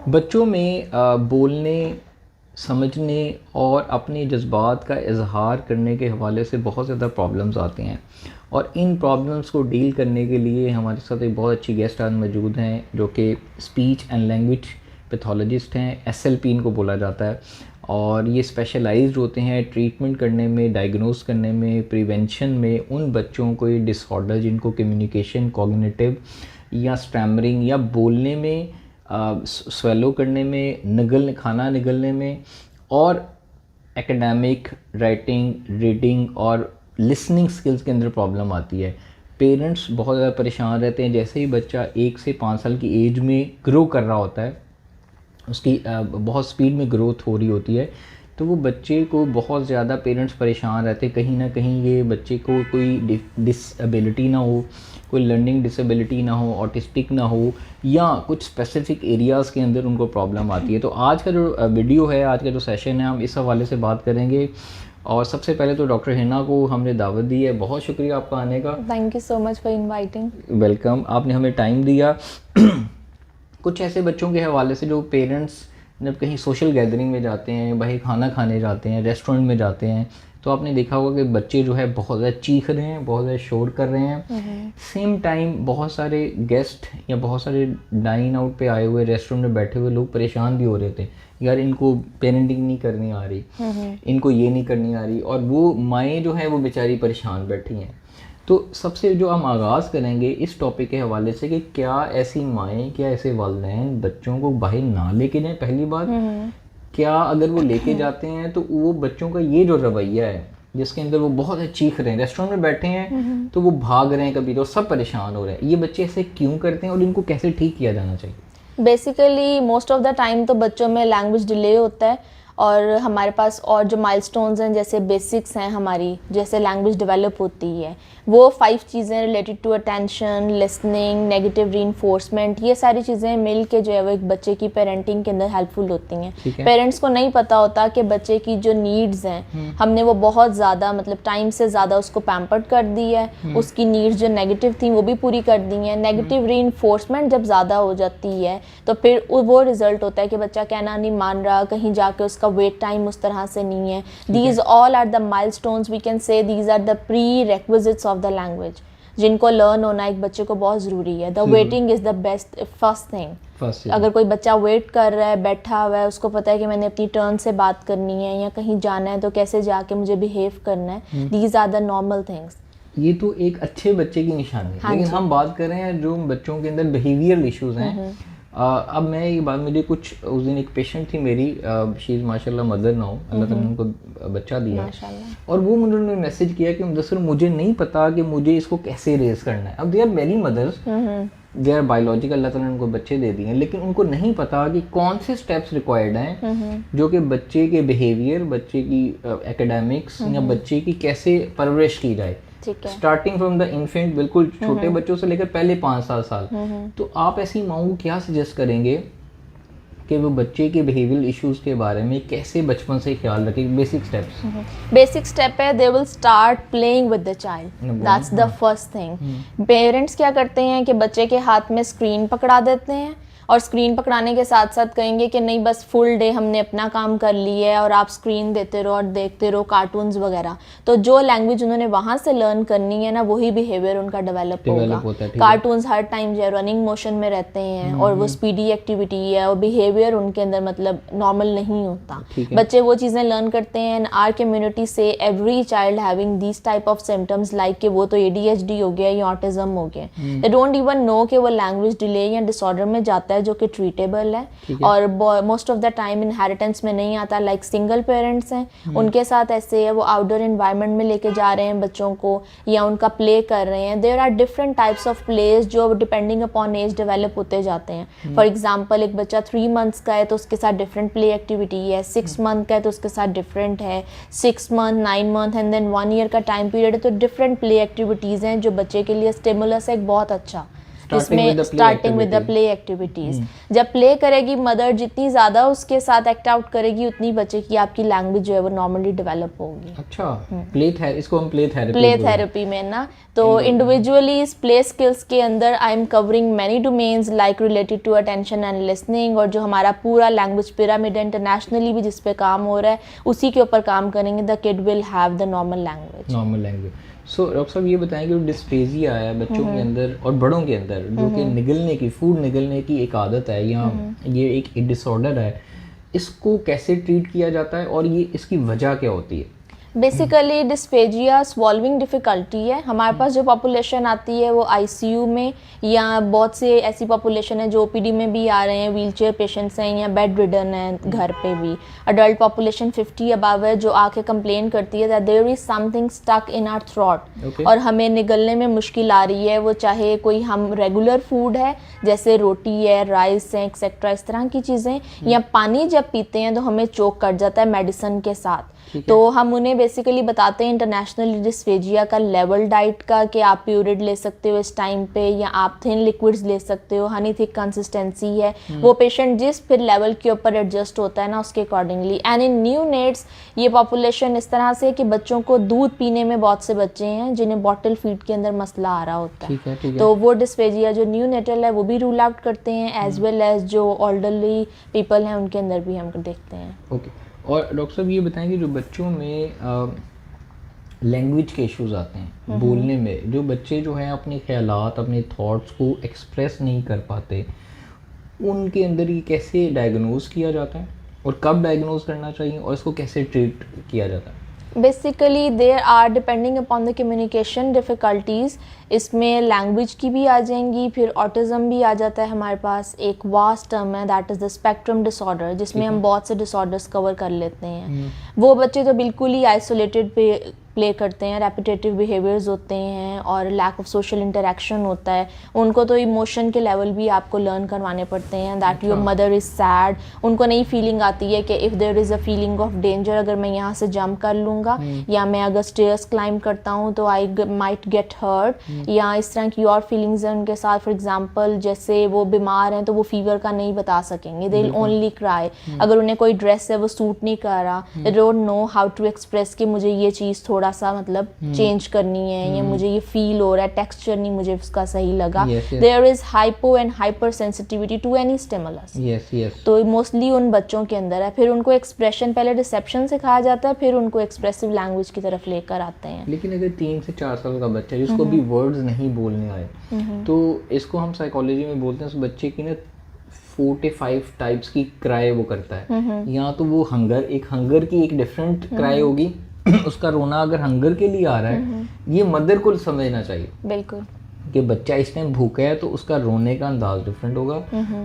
बच्चों में बोलने, समझने और अपने जज़्बात का इज़हार करने के हवाले से बहुत ज़्यादा प्रॉब्लम्स आती हैं, और इन प्रॉब्लम्स को डील करने के लिए हमारे साथ एक बहुत अच्छी गेस्ट आज मौजूद हैं जो कि स्पीच एंड लैंग्वेज पैथोलॉजिस्ट हैं, एसएलपी इनको बोला जाता है। और ये स्पेशलाइज्ड होते हैं ट्रीटमेंट करने में, डायग्नोस करने में, प्रिवेंशन में उन बच्चों को ये डिसऑर्डर जिनको कम्युनिकेशन, कॉग्निटिव या स्टैमरिंग या बोलने में, स्वेलो करने में, खाना निगलने में, और एकेडमिक, राइटिंग, रीडिंग और लिसनिंग स्किल्स के अंदर प्रॉब्लम आती है। पेरेंट्स बहुत ज़्यादा परेशान रहते हैं। जैसे ही बच्चा 1 से 5 साल की एज में ग्रो कर रहा होता है, उसकी बहुत स्पीड में ग्रोथ हो रही होती है, तो वो बच्चे को बहुत ज़्यादा पेरेंट्स परेशान रहते हैं कहीं ना कहीं ये बच्चे को कोई डिसेबिलिटी ना हो, कोई लर्निंग डिसेबिलिटी ना हो, ऑटिस्टिक ना हो, या कुछ स्पेसिफिक एरियाज़ के अंदर उनको प्रॉब्लम आती है। तो आज का जो वीडियो है, आज का जो सेशन है, हम इस हवाले से बात करेंगे। और सबसे पहले तो डॉक्टर हिना को हमने दावत दी है, बहुत शुक्रिया आपका आने का। Thank you so much for inviting. Welcome, आपने हमें टाइम दिया। कुछ ऐसे बच्चों के हवाले से जो पेरेंट्स जब कहीं सोशल गैदरिंग में जाते हैं, बाहर खाना खाने जाते हैं, रेस्टोरेंट में जाते हैं, तो आपने देखा होगा कि बच्चे जो है बहुत ज़्यादा चीख रहे हैं, बहुत ज़्यादा शोर कर रहे हैं। सेम टाइम बहुत सारे गेस्ट या बहुत सारे डाइन आउट पे आए हुए रेस्टोरेंट में बैठे हुए लोग परेशान भी हो रहे थे, यार इनको पेरेंटिंग नहीं करनी आ रही, इनको ये नहीं करनी आ रही, और वो माएँ जो है वो बेचारी परेशान बैठी हैं। तो सबसे जो हम आगाज़ करेंगे इस टॉपिक के हवाले से कि क्या ऐसी माएँ, क्या ऐसे वालिदैन बच्चों को बाहर ना लेके जाएं। पहली बात, क्या अगर वो लेके जाते हैं तो वो बच्चों का ये जो रवैया है जिसके अंदर वो बहुत चीख रहे हैं, रेस्टोरेंट में बैठे हैं तो वो भाग रहे हैं कभी, तो सब परेशान हो रहे हैं, ये बच्चे ऐसे क्यों करते हैं और इनको कैसे ठीक किया जाना चाहिए? Basically most of the time तो बच्चों में लैंग्वेज डिले होता है, और हमारे पास और जो माइलस्टोन्स हैं, जैसे बेसिक्स हैं हमारी, जैसे लैंग्वेज डेवलप होती है, वो 5 चीज़ें related to attention, listening, negative reinforcement, ये सारी चीज़ें मिल के जो है वो एक बच्चे की पेरेंटिंग के अंदर हेल्पफुल होती हैं। पेरेंट्स को नहीं पता होता कि बच्चे की जो नीड्स हैं, हमने वो बहुत ज़्यादा मतलब टाइम से ज़्यादा उसको पैम्पर्ड कर दी है, उसकी नीड्स जो नेगेटिव थी वो भी पूरी कर दी हैं। नेगेटिव रीइंफोर्समेंट जब ज़्यादा हो जाती है तो फिर वो रिजल्ट होता है कि बच्चा कहना नहीं मान रहा, कहीं जाके उसका वेट टाइम उस तरह से नहीं है। These all are the milestones, we can say these are the prerequisites of the language, जिनको लर्न होना एक बच्चे को बहुत ज़रूरी है। The waiting is the best first thing. अगर कोई बच्चा वेट कर रहा है, बैठा हुआ है, उसको पता है कि मैंने अपनी टर्न से बात करनी है या कहीं जाना है तो कैसे जाके मुझे बिहेव करना है, these are the normal things. ये तो एक अच्छे बच्चे की निशानी है। लेकिन हम बात कर रहे हैं जो बच्चों के अंदर बिहेवियरल इश्यूज हैं। अब मैं ये बात, मुझे कुछ उस दिन एक पेशेंट थी मेरी, शी इज़ माशाल्लाह मदर नाउ, अल्लाह ताला ने उनको बच्चा दिया, और वो उन्होंने मैसेज किया कि मुदस्सिर मुझे नहीं पता कि मुझे इसको कैसे रेज करना है। अब दे आर मेरी मदर्स, दे आर बायोलॉजिकल, अल्लाह ताला ने उनको बच्चे दे दिए हैं, लेकिन उनको नहीं पता कि कौन से स्टेप्स रिक्वायर्ड हैं जो कि बच्चे के बिहेवियर, बच्चे की एकेडमिक्स या बच्चे की कैसे परवरिश की जाए, स्टार्टिंग फ्रॉम द इन्फेंट, बिल्कुल छोटे बच्चों से लेकर पहले 5-7 साल। तो आप ऐसी माओ को क्या सजेस्ट करेंगे कि वो बच्चे के बिहेवियरल इश्यूज के बारे में कैसे बचपन से ख्याल रखें? Basic steps. बेसिक स्टेप है, they will start playing with the child, that's the first thing. Parents क्या करते हैं कि बच्चे के हाथ में स्क्रीन पकड़ा देते हैं, और स्क्रीन पकड़ाने के साथ साथ कहेंगे कि नहीं बस फुल डे हमने अपना काम कर लिया है और आप स्क्रीन देते रहो और देखते रहो कार्टून्स वगैरह। तो जो लैंग्वेज उन्होंने वहाँ से लर्न करनी है ना, वही बिहेवियर उनका डेवलप होगा। कार्टून्स हर टाइम जो है रनिंग मोशन में रहते हैं और वो स्पीडी एक्टिविटी है, और बिहेवियर उनके अंदर मतलब नॉर्मल नहीं होता। बच्चे वो चीज़ें लर्न करते हैं। एंड आर कम्युनिटी से every child having this type of symptoms like कि वो तो ADHD हो गया या ऑटिज्म हो गया, दे डोंट इवन नो कि वो लैंग्वेज डिले या डिसऑर्डर में जाता है जो कि ट्रीटेबल है। और most of the time inheritance में नहीं आता। लाइक सिंगल पेरेंट्स हैं, उनके साथ ऐसे है, वो आउटडोर इन्वायरमेंट में लेके जा रहे हैं बच्चों को या उनका प्ले कर रहे हैं। There are different types of plays जो डिपेंडिंग अपॉन एज डेवलप होते जाते हैं। फॉर एग्जाम्पल एक बच्चा 3 मंथ्स का है तो उसके साथ डिफरेंट प्ले एक्टिविटी है, 6 मंथ का है तो उसके साथ डिफरेंट है, 6 month, 9 month and then 1 year का टाइम पीरियड है तो डिफरेंट प्ले एक्टिविटीज़ हैं जो बच्चे के लिए स्टिमुलस है एक बहुत अच्छा। जिसमें starting with the play activities. जब प्ले करेगी मदर, जितनी ज़्यादा उसके साथ एक्ट आउट करेगी उतनी बच्चे की आपकी लैंग्वेज जो है वो नॉर्मली डेवलप होगी। अच्छा, इसको हम प्ले थेरेपी में ना, तो इंडिविजुअली इस प्ले स्किल्स के अंदर I am covering many domains like related to attention and listening, और जो हमारा पूरा लैंग्वेज पिरामिड इंटरनेशनली भी जिस पे काम हो रहा है उसी के ऊपर काम करेंगे। The kid will have the normal language. So doctor साहब ये बताएं कि डिस्पेजिया है बच्चों के अंदर और बड़ों के अंदर, जो कि फूड निगलने की एक आदत है या ये एक डिसऑर्डर है, इसको कैसे ट्रीट किया जाता है और ये इसकी वजह क्या होती है? बेसिकली डिस्पेजिया स्वॉल्विंग डिफ़िकल्टी है। हमारे पास जो पॉपुलेशन आती है वो आईसीयू में, या बहुत से ऐसी पॉपुलेशन है जो ओपीडी में भी आ रहे हैं, व्हीलचेयर पेशेंट्स हैं या बेड रिडन हैं घर पे भी। अडल्ट पॉपुलेशन 50 अबव है जो आके कंप्लेन करती है that there is something stuck in our throat, और हमें निगलने में मुश्किल आ रही है। वो चाहे कोई हम रेगुलर फूड है जैसे रोटी है, राइस है, एक्सेट्रा, इस तरह की चीज़ें, या पानी जब पीते हैं तो हमें चोक कर जाता है मेडिसिन के साथ। तो हम उन्हें बेसिकली बताते हैं इंटरनेशनल डिस्फेजिया का लेवल डाइट का, कि आप प्यूरिड ले सकते हो इस टाइम पे, या आप थिन लिक्विड्स ले सकते हो, हनी थिक कंसिस्टेंसी है। वो पेशेंट जिस फिर लेवल के ऊपर एडजस्ट होता है ना उसके accordingly. And in new nets ये पॉपुलेशन इस तरह से कि बच्चों को दूध पीने में बहुत से बच्चे हैं जिन्हें बॉटल फीड के अंदर मसला आ रहा होता है। ठीक है। तो वो डिस्फेजिया जो न्यू नेटल है वो भी रूल आउट करते हैं, एज वेल एज जो ऑल्डरली पीपल हैं उनके अंदर भी हम देखते हैं। ओके। और डॉक्टर साहब ये बताएं कि जो बच्चों में लैंग्वेज के इश्यूज आते हैं, बोलने में, जो बच्चे जो हैं अपने ख्यालात, अपने थॉट्स को एक्सप्रेस नहीं कर पाते, उनके अंदर ये कैसे डायग्नोज किया जाता है और कब डायग्नोज करना चाहिए और इसको कैसे ट्रीट किया जाता है? Basically there are depending upon the communication difficulties. इसमें लैंग्वेज की भी आ जाएंगी, फिर ऑटिज़म भी आ जाता है हमारे पास। एक वास्ट टर्म है that is the spectrum disorder, जिसमें हम बहुत से डिसऑर्डर्स कवर कर लेते हैं। वो बच्चे तो बिल्कुल ही आइसोलेटेड प्ले करते हैं, रेपिटेटिव बिहेवियर्स होते हैं और लैक ऑफ सोशल इंटरेक्शन होता है। उनको तो इमोशन के लेवल भी आपको लर्न करवाने पड़ते हैं that your mother is sad. उनको नई फीलिंग आती है कि if there is a feeling of danger, अगर मैं यहाँ से जंप कर लूँगा या मैं अगर स्टेयर्स क्लाइंब करता हूँ तो आई माइट गेट हर्ट, या इस तरह की और फीलिंग्स हैं उनके साथ। फॉर एग्जाम्पल जैसे वो बीमार हैं तो वो फीवर का नहीं बता सकेंगे, दे विल ओनली क्राई। अगर उन्हें कोई ड्रेस है वो सूट नहीं कर रहा, they don't know how to express कि मुझे ये चीज़ थोड़ा सा मतलब चेंज करनी है, या मुझे ये फील हो रहा है, टेक्सचर नहीं मुझे उसका सही लगा। There is hypo and hyper sensitivity to any stimulus. तो मोस्टली उन बच्चों के अंदर है। फिर उनको एक्सप्रेशन पहले रिसेप्शन सिखाया जाता है, फिर उनको एक्सप्रेसिव लैंग्वेज की तरफ लेकर आते हैं। लेकिन अगर 3 से 4 साल का बच्चा जिसको भी वर्ड्स नहीं बोलने आए, तो इसको हम साइकोलॉजी में बोलते हैं उस बच्चे की ना 45 टाइप्स की क्राई वो करता है। या तो वो हंगर की एक डिफरेंट क्राई होगी उसका रोना अगर हंगर के लिए आ रहा है, ये मदर को समझना चाहिए बिल्कुल कि बच्चा इस टाइम भूखा है तो उसका रोने का अंदाज डिफरेंट होगा।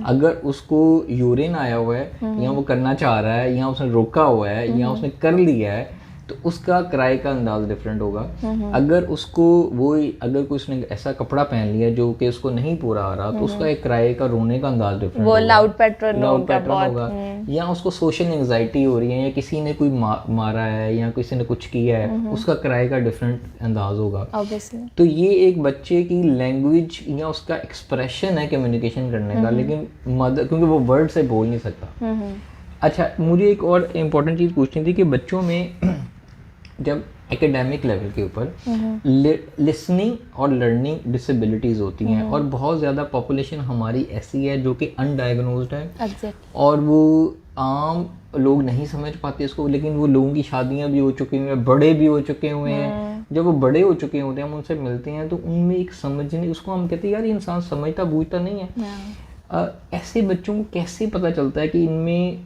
अगर उसको यूरिन आया हुआ है या वो करना चाह रहा है या उसने रोका हुआ है या उसने कर लिया है तो उसका क्राई का अंदाज डिफरेंट होगा। अगर उसको अगर कोई उसने ऐसा कपड़ा पहन लिया जो कि उसको नहीं पूरा आ रहा तो उसका एक क्राई का रोने का अंदाज डिफरेंट वो लाउड पैटर्न होगा। या उसको सोशल एंजाइटी हो रही है या किसी ने कोई मारा है या किसी ने कुछ किया है, उसका क्राई का डिफरेंट अंदाज होगा। तो ये एक बच्चे की लैंग्वेज या उसका एक्सप्रेशन है कम्युनिकेशन करने का, लेकिन मदर क्योंकि वो वर्ड से बोल नहीं सकता। अच्छा, मुझे एक और इम्पोर्टेंट चीज़ पूछनी थी कि बच्चों में जब एकेडमिक लेवल के ऊपर लिसनिंग और लर्निंग डिसेबिलिटीज़ होती हैं और बहुत ज़्यादा पॉपुलेशन हमारी ऐसी है जो कि अनडायग्नोज्ड है और वो आम लोग नहीं समझ पाते इसको, लेकिन वो लोगों की शादियां भी हो चुकी हुई हैं, बड़े भी हो चुके हुए हैं। जब वो बड़े हो चुके होते हैं हम उनसे मिलते हैं तो उनमें एक समझने, उसको हम कहते हैं यार इंसान समझता बूझता नहीं है। ऐसे बच्चों को कैसे पता चलता है कि इनमें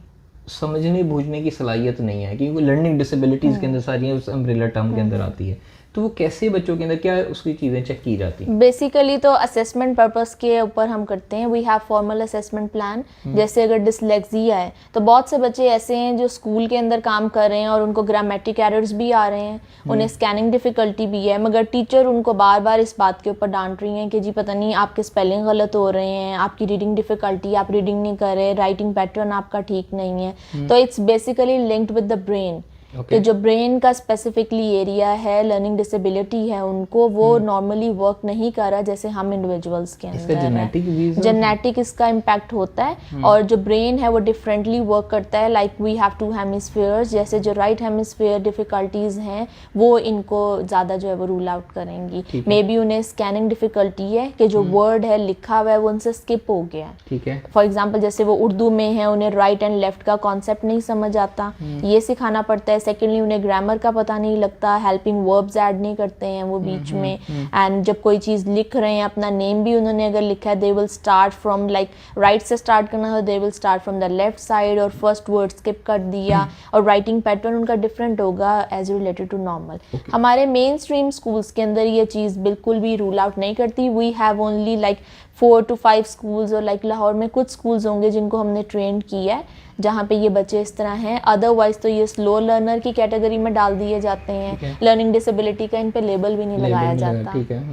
समझने बूझने की सलाहियत नहीं है, क्योंकि लर्निंग डिसेबिलिटीज़ के अंदर सारी उस अम्ब्रेला टर्म के अंदर आती है, तो वो कैसे बच्चों के अंदर क्या उसकी चीज़ें चेक की जाती हैं? बेसिकली तो असेसमेंट पर्पस के ऊपर हम करते हैं। We have formal assessment plan. जैसे अगर डिसलेक्सिया है तो बहुत से बच्चे ऐसे हैं जो स्कूल के अंदर काम कर रहे हैं और उनको ग्रामेटिक एरर्स भी आ रहे हैं, उन्हें स्कैनिंग डिफ़िकल्टी भी है, मगर टीचर उनको बार बार इस बात के ऊपर डांट रही हैं कि जी पता नहीं आपके स्पेलिंग गलत हो रहे हैं, आपकी रीडिंग डिफ़िकल्टी, आप रीडिंग नहीं कर रहे, राइटिंग पैटर्न आपका ठीक नहीं है। तो it's basically linked with the brain कि जो ब्रेन का स्पेसिफिकली एरिया है, लर्निंग डिसेबिलिटी है उनको, वो नॉर्मली वर्क नहीं कर रहा जैसे हम इंडिविजुअल्स के अंदर है। जेनेटिक इसका इम्पैक्ट होता है और जो ब्रेन है वो डिफरेंटली वर्क करता है। Like we have two hemispheres, जैसे जो राइट हेमिस्फीयर डिफिकल्टीज हैं वो इनको ज़्यादा जो है वो रूल आउट करेंगी। मे बी उन्हें स्कैनिंग डिफिकल्टी है कि जो वर्ड है लिखा हुआ है वो उनसे स्किप हो गया। ठीक है। फॉर एग्जाम्पल जैसे वो उर्दू में है, उन्हें राइट एंड लेफ्ट का कॉन्सेप्ट नहीं समझ आता, ये सिखाना पड़ता है। सेकेंडली उन्हें ग्रामर का पता नहीं लगता, हेल्पिंग वर्ब्स ऐड नहीं करते हैं वो बीच में। एंड जब कोई चीज़ लिख रहे हैं, अपना नेम भी उन्होंने अगर लिखा है, they will start from like right से स्टार्ट करना है, they will start from the left side और फर्स्ट वर्ड स्किप कर दिया। और राइटिंग पैटर्न उनका डिफरेंट होगा एज रिलेटेड टू नॉर्मल। हमारे मेन स्ट्रीम स्कूल्स के अंदर ये चीज़ बिल्कुल भी रूल आउट नहीं करती। We have only like 4 to 5 schools, और लाइक लाहौर में कुछ स्कूल्स होंगे जिनको हमने ट्रेन किया है जहाँ पे ये बच्चे इस तरह हैं। अदरवाइज तो ये स्लो लर्नर की कैटेगरी में डाल दिए जाते हैं। लर्निंग डिसेबिलिटी का इन पे लेबल भी नहीं लगाया जाता। ठीक है।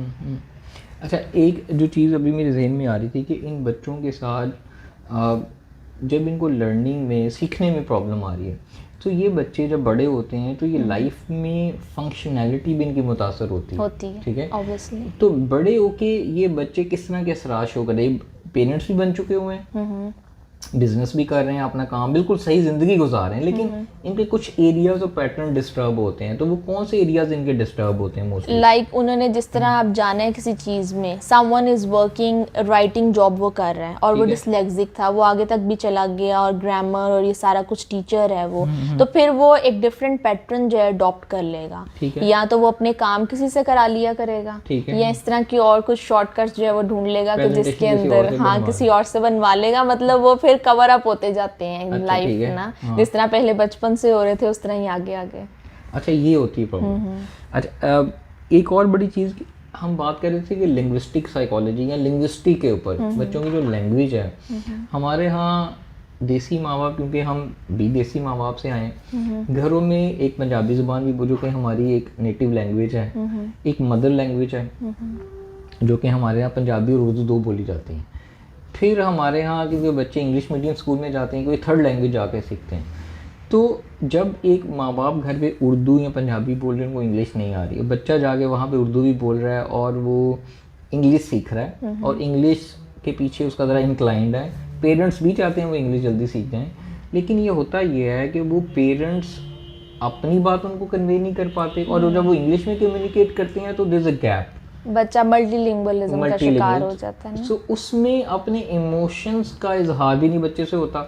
अच्छा, एक जो चीज़ अभी मेरे जहन में आ रही थी कि इन बच्चों के साथ जब इनको लर्निंग में, सीखने में प्रॉब्लम आ रही है, तो ये बच्चे जब बड़े होते हैं तो ये लाइफ में फंक्शनैलिटी भी इनकी मुतासर होती है। ठीक है, ऑब्वियसली। तो बड़े होके ये बच्चे किस तरह के असरार शो कर रहे हैं? पेरेंट्स भी बन चुके हुए हैं, बिजनेस भी कर रहे हैं, अपना काम बिल्कुल सही ज़िंदगी गुजार रहे हैं, लेकिन इनके कुछ एरियाज और पैटर्न डिस्टर्ब होते हैं। तो वो कौन से एरियाज इनके डिस्टर्ब होते हैं मोस्टली? लाइक उन्होंने जिस तरह आप जाना है किसी चीज़ में, someone is working writing job वो कर रहे हैं और वो डिसलेक्सिक था, वो आगे तक भी चला गया और ग्रामर और ये सारा कुछ टीचर है वो, तो फिर वो एक डिफरेंट पैटर्न जो है अडॉप्ट कर लेगा। या तो वो अपने काम किसी से करा लिया करेगा, या इस तरह की और कुछ शॉर्टकट्स जो है वो ढूंढ लेगा कि जिसके अंदर किसी और से बनवा लेगा। मतलब वो फिर कवर अप होते जाते हैं लाइफ ना, जिस तरह पहले बचपन से हो रहे थे उस तरह ही आगे आगे। अच्छा, ये होती है प्रॉब्लम। अच्छा, एक और बड़ी चीज़ हम बात कर रहे थे कि लिंग्विस्टिक साइकोलॉजी या लिंग्विस्टिक के ऊपर बच्चों की जो लैंग्वेज है, हमारे यहाँ देसी माँ बाप, क्योंकि हम भी देसी माँ बाप से आए, घरों में एक पंजाबी ज़ुबान भी जो कि हमारी एक नेटिव लैंग्वेज है, एक मदर लैंग्वेज है जो कि हमारे यहाँ पंजाबी और उर्दू 2 बोली जाती हैं। फिर हमारे यहाँ क्योंकि बच्चे इंग्लिश मीडियम स्कूल में जाते हैं, कोई थर्ड लैंग्वेज जाके सीखते हैं। तो जब एक माँ बाप घर पे उर्दू या पंजाबी बोल रहे हैं, उनको इंग्लिश नहीं आ रही है, बच्चा जाके वहाँ पे उर्दू भी बोल रहा है और वो इंग्लिश सीख रहा है और इंग्लिश के पीछे उसका ज़रा इंक्लाइंड है। पेरेंट्स भी चाहते हैं वो इंग्लिश जल्दी सीख जाएँ, लेकिन ये होता ये है कि वो पेरेंट्स अपनी बात उनको कन्वे नहीं कर पाते और जब वो इंग्लिश में कम्युनिकेट करते हैं तो देयर इज़ अ गैप, बच्चा मल्टीलिंगुअलिज्म का शिकार हो जाता है ना। सो उसमें अपने इमोशंस का इजहार भी नहीं बच्चे से होता।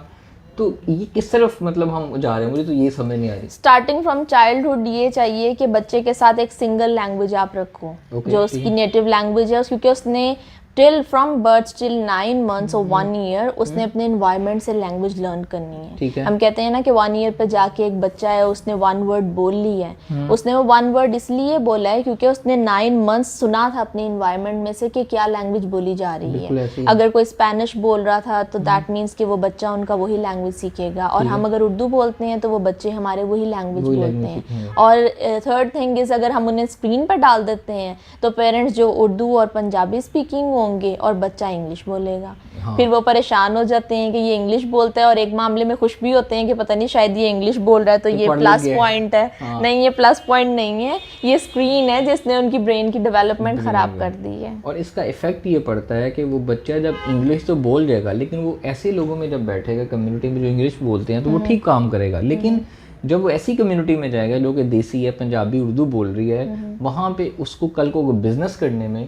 तो ये किस तरफ मतलब हम जा रहे हैं, मुझे तो ये समझ नहीं आ रही। स्टार्टिंग फ्रॉम चाइल्डहुड ये चाहिए कि बच्चे के साथ एक सिंगल लैंग्वेज आप रखो, जो उसकी नेटिव लैंग्वेज है, क्योंकि उसने till from birth till 9 months और 1 year उसने अपने एनवायरनमेंट से लैंग्वेज लर्न करनी है। हम कहते हैं ना कि 1 year पे जाके एक बच्चा है उसने 1 word बोल ली है, उसने वो 1 word इसलिए बोला है क्योंकि उसने 9 months सुना था अपने एनवायरनमेंट में से कि क्या लैंग्वेज बोली जा रही है। अगर कोई स्पेनिश बोल रहा था तो दैट मीन्स कि वो बच्चा उनका वही लैंग्वेज सीखेगा, और हम अगर उर्दू बोलते हैं तो वो बच्चे हमारे वही लैंग्वेज बोलते हैं। और थर्ड थिंग इज, अगर हम उन्हें स्क्रीन पर डाल देते हैं तो पेरेंट्स जो उर्दू और पंजाबी स्पीकिंग होंगे और बच्चा इंग्लिश बोलेगा। फिर वो परेशान हो जाते हैं कि ये इंग्लिश बोलता है, और एक मामले में खुश भी होते हैं कि पता नहीं शायद ये इंग्लिश बोल रहा है तो ये प्लस पॉइंट है। नहीं, ये प्लस पॉइंट नहीं है, ये स्क्रीन है जिसने उनकी ब्रेन की डेवलपमेंट खराब कर दी है। और इसका इफेक्ट ये पड़ता है कि वो बच्चा जब इंग्लिश तो बोल जाएगा, लेकिन वो ऐसे लोगों में जब बैठेगा कम्युनिटी में जो इंग्लिश बोलते हैं तो वो ठीक काम करेगा, लेकिन जब वो ऐसी कम्युनिटी में जाएगा जो कि देसी है, पंजाबी उर्दू बोल रही है, वहाँ पे उसको कल को बिजनेस करने में,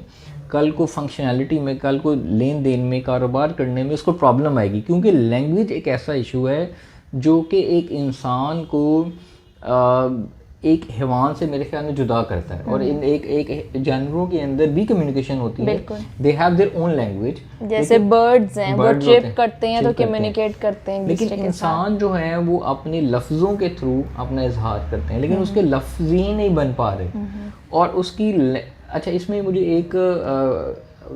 कल को फंक्शनैलिटी में, कल को लेन देन में, कारोबार करने में उसको प्रॉब्लम आएगी। क्योंकि लैंग्वेज एक ऐसा इशू है जो कि एक इंसान को एक हैवान से मेरे ख्याल में जुदा करता है। और इन एक जानवरों के अंदर भी कम्युनिकेशन होती है, they have their own language. जैसे बर्ड्स हैं, वो ट्रिप करते हैं तो कम्युनिकेट करते हैं, लेकिन इंसान जो है वो अपने लफ्ज़ों के थ्रू अपना इजहार करते हैं, लेकिन उसके लफ्ज़ ही नहीं बन पा रहे। और उसकी अच्छा, इसमें मुझे एक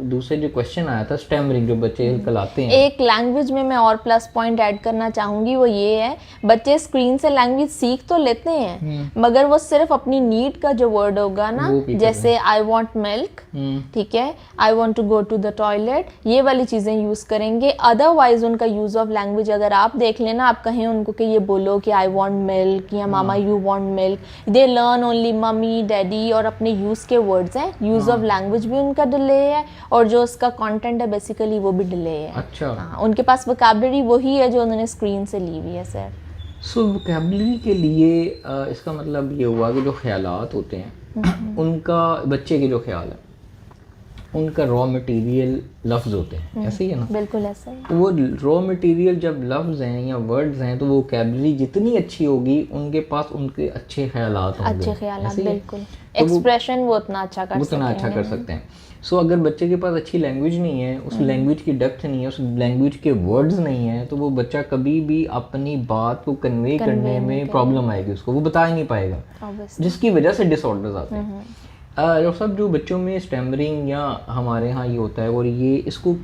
दूसरे जो क्वेश्चन आया था स्टैमरिंग, जो बच्चे कल आते हैं, एक लैंग्वेज में मैं और प्लस पॉइंट ऐड करना चाहूँगी, वो ये है बच्चे स्क्रीन से लैंग्वेज सीख तो लेते हैं मगर वो सिर्फ अपनी नीड का जो वर्ड होगा ना, जैसे आई वॉन्ट मिल्क, ठीक है, I want to go to the toilet, ये वाली चीज़ें यूज़ करेंगे। अदरवाइज उनका यूज़ ऑफ लैंग्वेज अगर आप देख लेना, आप कहें उनको कि ये बोलो कि आई वॉन्ट मिल्क या mama you want milk, they learn only mummy daddy और अपने यूज़ के वर्ड्स हैं। यूज़ ऑफ लैंग्वेज भी उनका डिले है और जो उसका कंटेंट है बेसिकली वो भी डिले है। अच्छा। हाँ, उनके पास वोकैबुलरी वही है जो उन्होंने स्क्रीन से ली हुई है सर। सो वोकैबुलरी के लिए इसका मतलब ये हुआ कि जो ख्यालात होते हैं उनका, बच्चे के जो ख्याल है उनका रॉ मटेरियल लफ्ज़ होते हैं, ऐसे ही है ना? बिल्कुल ऐसा ही। तो वो रॉ मटेरियल जब लफ्ज़ हैं या वर्ड्स हैं तो वो वोकैबुलरी जितनी अच्छी होगी उनके पास उनके अच्छे ख्यालात होंगे, अच्छे ख्यालात, बिल्कुल एक्सप्रेशन वो उतना अच्छा कर सकते हैं। सो अगर बच्चे के पास अच्छी लैंग्वेज नहीं है, उस लैंग्वेज की डेप्थ नहीं है, उस लैंग्वेज के वर्ड्स नहीं है, तो वो बच्चा कभी भी अपनी बात को कन्वे करने में प्रॉब्लम आएगी उसको, वो बता ही नहीं पाएगा, जिसकी वजह से डिसऑर्डर्स आते हैं। डॉक्टर साहब, जो बच्चों में स्टैमरिंग या हमारे यहाँ ये होता है, और ये इसको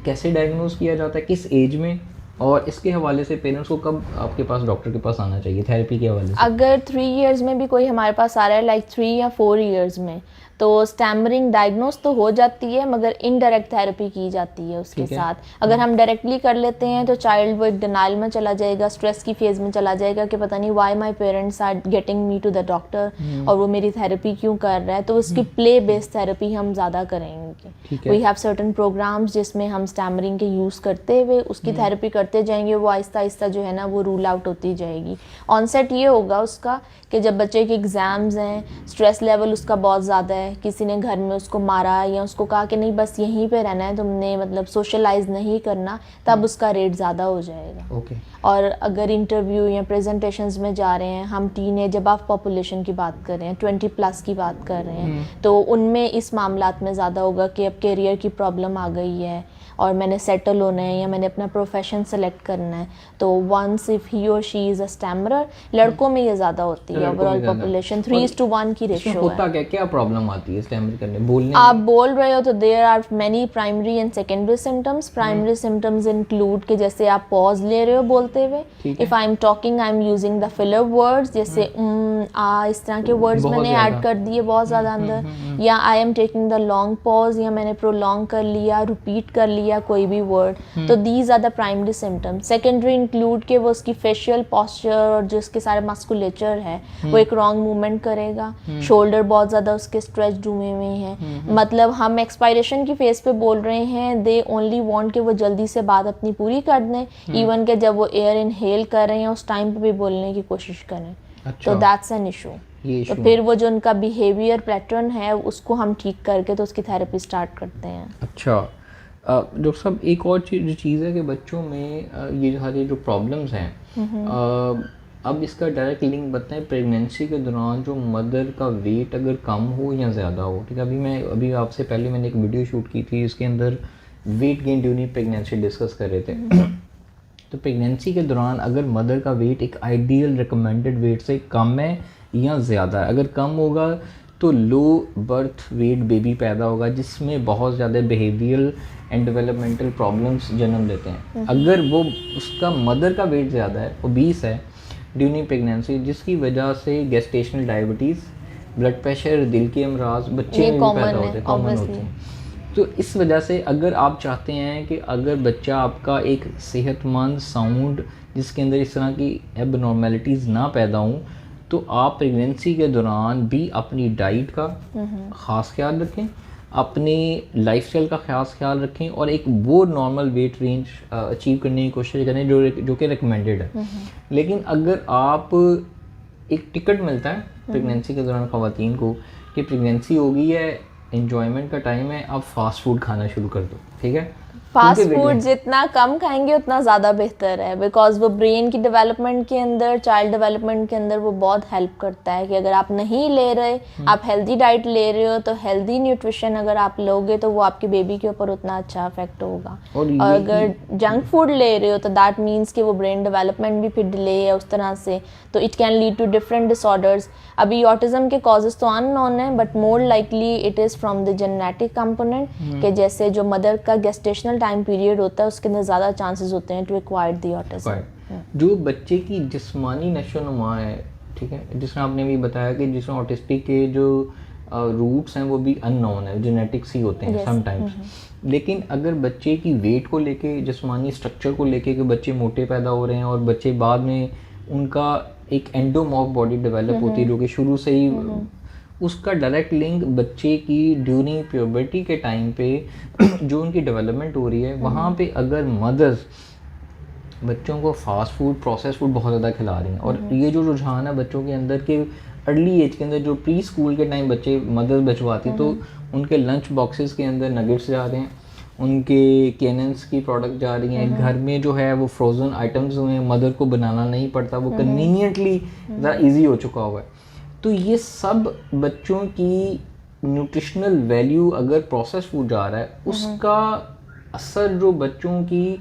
कैसे डायग्नोज किया जाता है, किस एज में, और इसके हवाले से पेरेंट्स को कब आपके पास डॉक्टर के पास आना चाहिए थेरेपी के हवाले से? अगर 3 इयर्स में भी कोई हमारे पास आ रहा है, लाइक 3 या 4 इयर्स में, तो स्टैमरिंग डायग्नोज तो हो जाती है मगर इनडायरेक्ट थेरेपी की जाती है उसके साथ। अगर हम डायरेक्टली कर लेते हैं तो चाइल्ड वो एक डिनाइल में चला जाएगा, स्ट्रेस की फेज में चला जाएगा कि पता नहीं why my parents are getting me to the doctor, और वो मेरी थेरेपी क्यों कर रहा है। तो उसकी प्ले बेस्ड थेरेपी हम ज़्यादा करेंगे। वी हैव सर्टन प्रोग्राम्स जिसमें हम स्टैमरिंग के यूज़ करते हुए उसकी थेरेपी करते जाएंगे, वो आहिस्ता आहिस्ता जो है ना वो रूल आउट होती जाएगी। ऑनसेट ये होगा उसका कि जब बच्चे के एग्ज़ाम्स हैं, स्ट्रेस लेवल उसका बहुत ज़्यादा है, किसी ने घर में उसको मारा या उसको कहा कि नहीं बस यहीं पे रहना है, तुमने मतलब सोशलाइज नहीं करना, तब उसका रेट ज़्यादा हो जाएगा। ओके। और अगर इंटरव्यू या प्रेजेंटेशंस में जा रहे हैं, हम टीनेज जब आप पॉपुलेशन की बात कर रहे हैं, 20+ की बात कर रहे हैं, तो उनमें इस मामलात में ज़्यादा होगा कि अब करियर की प्रॉब्लम आ गई है और मैंने सेटल होना है या मैंने अपना प्रोफेशन सेलेक्ट करना है, तो वंस इफ ही और शी इज़ अ स्टैमरर, लड़कों में ये ज़्यादा होती है। ओवरऑल पॉपुलेशन 3:1 की रेशियो है। होता क्या प्रॉब्लम आती है स्टैमर करने, बोलने? आप बोल रहे हो तो there are many primary and secondary symptoms. Primary symptoms include कि जैसे आप पॉज ले रहे हो बोलते हुए, if I am talking I am using the filler words, जैसे इस तरह के वर्ड्स मैंने ऐड कर दिए बहुत ज़्यादा अंदर, या I am taking the long pause, या मैंने प्रोलॉन्ग कर लिया, रिपीट कर लिया कोई भी वर्ड, तो these are the primary symptoms. Secondary include के वो उसकी फेशियल पॉस्चर और जो उसके सारे मस्कुलेचर है वो एक रॉन्ग मूवमेंट करेगा, शोल्डर बहुत ज़्यादा उसके स्ट्रेच हुए हुए हैं, मतलब हम एक्सपायरेशन की फेज पे बोल रहे हैं, दे ओनली वांट कि वो जल्दी से बात अपनी पूरी कर दें, इवन के जब वो एयर इनहेल कर रहे हैं उस टाइम पे भी बोलने की कोशिश करें। तो दैट्स एन इशू। तो फिर वो जो उनका बिहेवियर पैटर्न है उसको हम ठीक करके तो उसकी थेरेपी स्टार्ट करते हैं। अच्छा डॉक्टर साहब, एक और चीज़ है कि बच्चों में ये सारी जो प्रॉब्लम्स हैं, अब इसका डायरेक्ट लिंक बताएं प्रेगनेंसी के दौरान जो मदर का वेट अगर कम हो या ज़्यादा हो। ठीक है, अभी आपसे पहले मैंने एक वीडियो शूट की थी, इसके अंदर weight gain during pregnancy discuss कर रहे थे। तो प्रेगनेंसी के दौरान अगर मदर का वेट एक आइडियल रिकमेंडेड वेट से कम है या ज़्यादा है, अगर कम होगा तो लो बर्थ वेट बेबी पैदा होगा जिसमें बहुत ज़्यादा बिहेवियरल एंड डेवलपमेंटल प्रॉब्लम्स जन्म देते हैं। अगर वो उसका मदर का वेट ज़्यादा है, ओबीस है ड्यूरिंग प्रेगनेंसी, जिसकी वजह से गेस्टेशनल डायबिटीज़, ब्लड प्रेशर, दिल के अमराज बच्चे में भी पैदा होते हैं, कॉमन होते हैं। तो इस वजह से अगर आप चाहते हैं कि अगर बच्चा आपका एक सेहतमंद साउंड जिसके अंदर इस तरह की एबनॉर्मेलिटीज़ ना पैदा हों, तो आप प्रेगनेंसी के दौरान भी अपनी डाइट का ख़ास ख्याल रखें, अपने लाइफस्टाइल का ख़ास ख्याल रखें और एक वो नॉर्मल वेट रेंज अचीव करने की कोशिश करें जो कि रिकमेंडेड है। लेकिन अगर आप एक टिकट मिलता है प्रेगनेंसी के दौरान ख़वातीन को कि प्रेगनेंसी हो गई है, एंजॉयमेंट का टाइम है, आप फास्ट फूड खाना शुरू कर दो, ठीक है, फास्ट फूड जितना कम खाएंगे उतना ज़्यादा बेहतर है, बिकॉज वो ब्रेन की डेवलपमेंट के अंदर, चाइल्ड डेवलपमेंट के अंदर वो बहुत हेल्प करता है कि अगर आप नहीं ले रहे, आप हेल्दी डाइट ले रहे हो, तो हेल्दी न्यूट्रिशन अगर आप लोगे तो वो आपके बेबी के ऊपर उतना अच्छा इफेक्ट होगा। और अगर जंक फूड ले रहे हो तो दैट मीन्स कि वो ब्रेन डेवलपमेंट भी फिर डिले है उस तरह से, तो it can lead to different disorders. अभी ऑटिज्म के कॉजेज तो अननोन है, but more likely it is from the genetic component, कि जैसे जो मदर का गेस्टेशनल टाइम पीरियड होता है उसके अंदर ज़्यादा चांसेस होते हैं टू एक्वायर द ऑटिज्म। जो बच्चे की जिस्मानी नशोनुमा है, ठीक है, जिसमें आपने भी बताया कि जिसमें ऑटिस्टिक के जो रूट्स हैं वो भी अननोन है, जेनेटिक्स ही होते हैं समटाइम्स। लेकिन अगर बच्चे की वेट को लेके, जिस्मानी स्ट्रक्चर को लेके कि बच्चे मोटे पैदा हो रहे हैं और बच्चे बाद में उनका एक एंडोमॉर्फ बॉडी डेवलप होती है जो कि शुरू से ही, उसका डायरेक्ट लिंक बच्चे की ड्यूरिंग प्यूबर्टी के टाइम पे जो उनकी डेवलपमेंट हो रही है, वहाँ पे अगर मदर्स बच्चों को फास्ट फूड, प्रोसेस फूड बहुत ज़्यादा खिला रही हैं, और ये जो रुझान है बच्चों के अंदर के अर्ली एज के अंदर, जो प्री स्कूल के टाइम बच्चे मदर भिजवाती तो उनके लंच बॉक्सेस के अंदर नगेट्स जा रहे हैं, उनके केनेंस की प्रोडक्ट जा रही हैं, घर में जो है वो फ्रोज़न आइटम्स हुए हैं, मदर को बनाना नहीं पड़ता, वो कन्वीनियंटली ज़्यादा ईजी हो चुका हुआ है। तो ये सब बच्चों की न्यूट्रिशनल वैल्यू अगर प्रोसेस फूड जा रहा है, उसका असर जो बच्चों की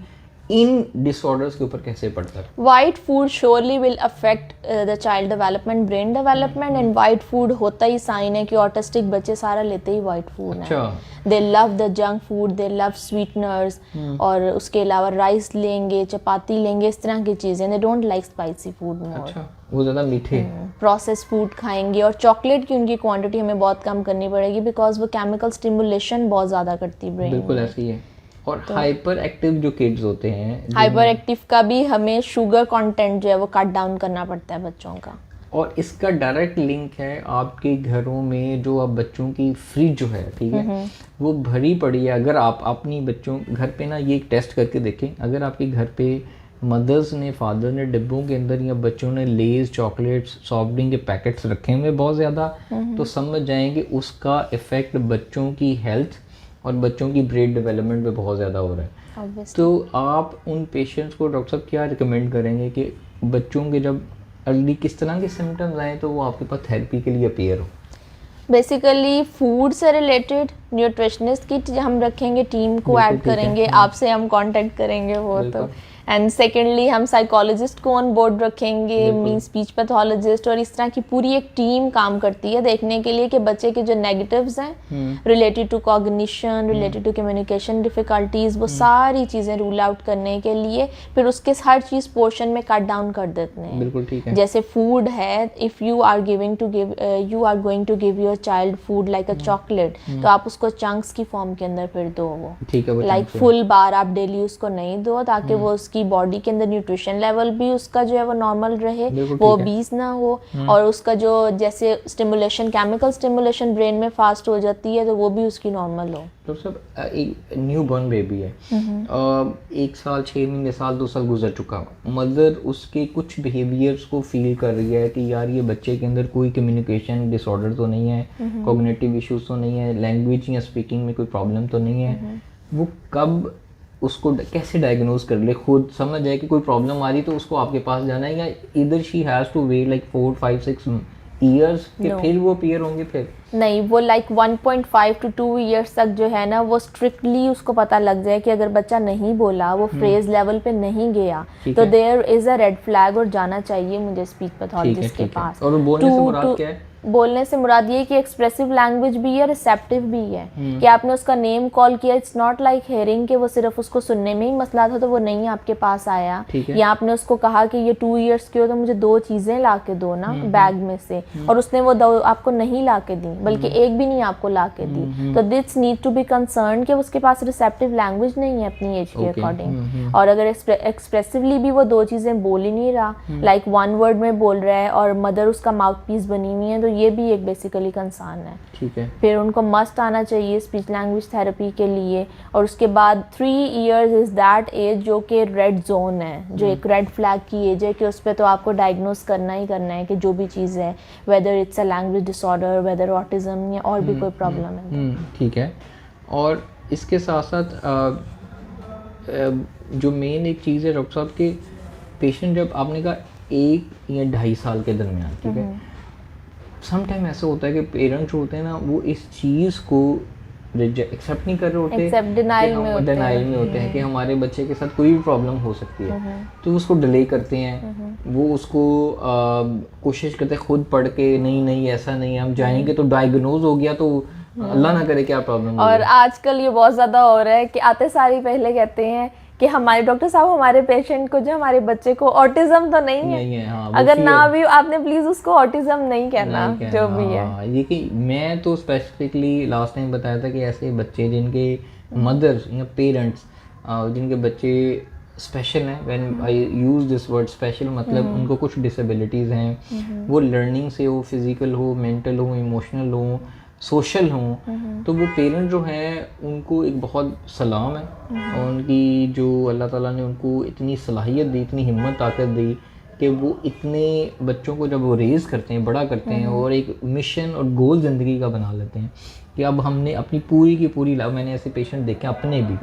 इन डिसऑर्डर्स के ऊपर कैसे पड़ता है? White food surely will affect the child development, brain development, and white food होता ही साइन है कि ऑटिस्टिक बच्चे सारा लेते ही वाइट फूड है। दे love the junk food, they love sweeteners, और उसके अलावा राइस लेंगे, चपाती लेंगे, इस तरह की चीज़ें। They don't like spicy food मोर, वो ज़्यादा मीठे प्रोसेस फूड खाएंगे। और चॉकलेट की उनकी क्वांटिटी हमें बहुत कम करनी पड़ेगी, बिकॉज वो केमिकल स्टिमुलेशन बहुत ज़्यादा करती है ब्रेन। बिल्कुल ऐसी है। और हाइपर एक्टिव जो किड्स होते हैं, हाइपर एक्टिव का भी हमें शुगर कंटेंट जो है वो कट डाउन करना पड़ता है बच्चों का। और इसका डायरेक्ट लिंक है आपके घरों में जो अब बच्चों की फ्रिज जो है, ठीक है, वो भरी पड़ी है। अगर आप अपनी बच्चों घर पे ना ये एक टेस्ट करके देखें, अगर आपके घर पे मदर्स ने, फादर ने डिब्बों के अंदर या बच्चों ने लेज, चॉकलेट्स, सॉफ्ट ड्रिंक के पैकेट्स रखे हुए बहुत ज़्यादा, तो समझ जाएंगे उसका इफ़ेक्ट बच्चों की हेल्थ और बच्चों की ब्रेन डेवलपमेंट पे बहुत ज़्यादा हो रहा है। Obviously. तो आप उन पेशेंट्स को डॉक्टर साहब क्या रिकमेंड करेंगे कि बच्चों के जब अर्ली किस तरह के सिम्टम्स आए तो वो आपके पास थेरेपी के लिए अपीयर हो? बेसिकली फूड से रिलेटेड न्यूट्रिशनिस्ट की हम रखेंगे, टीम को ऐड करेंगे, आपसे हम कांटेक्ट करेंगे वो तो। एंड सेकेंडली हम साइकोलॉजिस्ट को ऑन बोर्ड रखेंगे, मीन स्पीच पैथोलॉजिस्ट, और इस तरह की पूरी एक टीम काम करती है देखने के लिए कि बच्चे के जो नेगेटिव्स हैं related to cognition, related to communication difficulties, वो सारी चीज़ें रूल आउट करने के लिए फिर उसके हर चीज़ पोर्शन में कट डाउन कर देते हैं। बिल्कुल ठीक है। जैसे फूड है, if you are going to give your child food like a chocolate, तो आप उसको चंक्स की फॉर्म के अंदर फिर दो, वो ठीक है, लाइक फुल बार आप डेली उसको नहीं दो, ताकि वो उसकी बॉडी के अंदर न्यूट्रिशन लेवल भी उसका जो है वो नॉर्मल रहे, वो obese ना हो, और उसका जो जैसे स्टिमुलेशन, केमिकल स्टिमुलेशन ब्रेन में फास्ट हो जाती है, तो वो भी उसकी नॉर्मल हो। तो सब एक न्यू बॉर्न बेबी है, 1 साल 6 महीने, साल 2 साल गुजर चुका, मदर उसके कुछ बिहेवियर्स को फील कर रही है कि यार ये बच्चे के अंदर कोई कम्युनिकेशन डिसऑर्डर तो नहीं है, कॉग्निटिव इश्यूज तो नहीं है, लैंग्वेज या स्पीकिंग में कोई प्रॉब्लम तो नहीं है, वो कब उसको कैसे डायग्नोज कर ले, खुद समझ जाए कि कोई प्रॉब्लम आ रही तो उसको आपके पास जाना है, या इधर she has to wait like 4, 5, 6 years के फिर वो अपीयर होंगे? फिर नहीं, वो लाइक 1.5 to 2 ईयर्स तक जो है ना, वो स्ट्रिक्टली उसको पता लग जाए कि अगर बच्चा नहीं बोला, वो फ्रेज लेवल पे नहीं गया, तो there is a red flag और जाना चाहिए मुझे स्पीच पैथोलॉजिस्ट के पास। और बोलने से मुराद क्या है? बोलने से मुराद ये कि एक्सप्रेसिव लैंग्वेज भी है, रिसेप्टिव भी है, कि आपने उसका नेम कॉल किया, इट्स नॉट लाइक हेयरिंग कि वो सिर्फ उसको सुनने में ही मसला था तो वो नहीं आपके पास आया, या आपने उसको कहा कि ये 2 ईयर्स के हो तो मुझे 2 चीज़ें ला के दो ना बैग में से, और उसने वो 2 आपको नहीं ला के दी, बल्कि एक भी नहीं आपको ला के दी, तो this need to be concern कि उसके पास रिसेप्टिव लैंग्वेज नहीं है अपनी एज के अकॉर्डिंग। और अगर एक्सप्रेसिवली भी वो 2 चीज़ें बोल ही नहीं रहा, लाइक 1 वर्ड में बोल रहा है और मदर उसका माउथ पीस बनी हुई है, तो ये भी एक बेसिकली कंसर्न है। ठीक है। फिर उनको मस्ट आना चाहिए स्पीच लैंग्वेज थेरेपी के लिए, और उसके बाद 3 इयर्स इज दैट एज जो कि रेड जोन है, जो एक रेड फ्लैग की एज है कि उस पर तो आपको डायग्नोस करना ही करना है कि जो भी चीज़ है, whether it's a language disorder, whether autism या और भी कोई प्रॉब्लम है। ठीक है। और इसके साथ साथ जो मेन एक चीज़ है डॉक्टर साहब के पेशेंट जब आपने कहा 1 या 2.5 साल के दरमियान, ठीक है, सम टाइम ऐसा होता है कि पेरेंट्स होते हैं ना वो इस चीज़ को एक्सेप्ट नहीं कर रहे होते, डिनाइल में होते हैं कि हमारे बच्चे के साथ कोई भी प्रॉब्लम हो सकती है, तो उसको डिले करते हैं, वो उसको कोशिश करते हैं खुद पढ़ के नहीं ऐसा नहीं है, हम जाएंगे तो डायग्नोज हो गया तो अल्लाह ना करे क्या प्रॉब्लम। और आजकल ये बहुत ज़्यादा हो रहा है कि आते सारी पहले कहते हैं कि हमारे डॉक्टर साहब हमारे पेशेंट को, जो हमारे बच्चे को ऑटिज्म तो नहीं है, हाँ, अगर ना भी आपने प्लीज उसको ऑटिज्म नहीं कहना, जो भी है। ये कि मैं तो स्पेसिफिकली लास्ट टाइम बताया था कि ऐसे बच्चे जिनके मदर्स या पेरेंट्स जिनके बच्चे स्पेशल हैं, when I use this word special, मतलब उनको कुछ डिसेबिलिटीज़ हैं, वो लर्निंग से हो, फिजिकल हो, मेंटल हो, इमोशनल हो, सोशल हों, तो वो पेरेंट जो हैं उनको एक बहुत सलाम है, और उनकी जो अल्लाह ताला ने उनको इतनी सलाहियत दी, इतनी हिम्मत ताकत दी कि वो इतने बच्चों को जब वो रेज़ करते हैं, बड़ा करते हैं और एक मिशन और गोल ज़िंदगी का बना लेते हैं कि अब हमने अपनी पूरी की पूरी मैंने ऐसे पेशेंट देखे अपने भी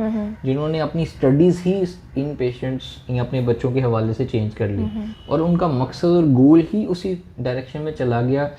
जिन्होंने अपनी स्टडीज़ ही इन पेशेंट्स या अपने बच्चों के हवाले से चेंज कर ली, और उनका मकसद और गोल ही उसी डायरेक्शन में चला गया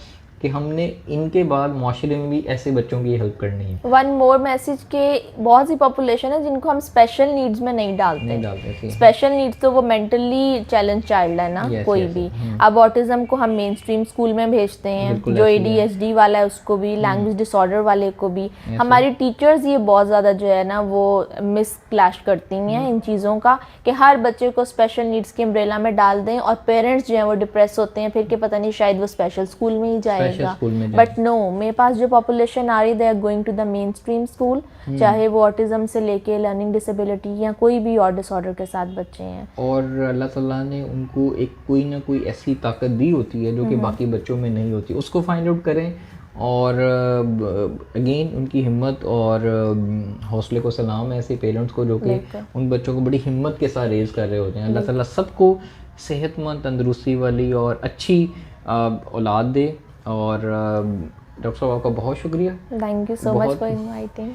कि हमने इनके बाद माशरे में भी ऐसे बच्चों की हेल्प करनी है। वन मोर मैसेज के बहुत सी पॉपुलेशन है जिनको हम स्पेशल नीड्स में नहीं डालते। स्पेशल नीड्स तो वो मेंटली चैलेंज चाइल्ड है ना, कोई भी। अब ऑटिज्म को हम मेन स्ट्रीम स्कूल में भेजते हैं, जो ADHD वाला है उसको भी, लैंग्वेज डिसऑर्डर वाले को भी। हमारी टीचर्स ये बहुत ज़्यादा जो है ना वो मिस क्लैश करती हैं इन चीज़ों का कि हर बच्चे को स्पेशल नीड्स की अम्ब्रेला में डाल दें, और पेरेंट्स जो हैं वो डिप्रेस होते हैं फिर कि पता नहीं शायद वो स्पेशल स्कूल में ही जाए। बट नो, मेरे पास जो पॉपुलेशन आ रही they are going to the mainstream school, चाहे वो ऑटिज्म से लेके लर्निंग डिसेबिलिटी या कोई भी और डिसऑर्डर के साथ बच्चे हैं। और अल्लाह ताला ने उनको एक कोई ना कोई ऐसी ताकत दी होती है जो कि बाकी बच्चों में नहीं होती, उसको फाइंड आउट करें। और अगेन उनकी हिम्मत और हौसले को सलाम है ऐसे पेरेंट्स को जो कि उन बच्चों को बड़ी हिम्मत के साथ रेज़ कर रहे होते हैं। अल्लाह ताला सबको सेहतमंद, तंदुरुस्ती वाली और अच्छी औलाद दे। और डॉक्टर साहब आपका बहुत शुक्रिया। Thank you so much for inviting.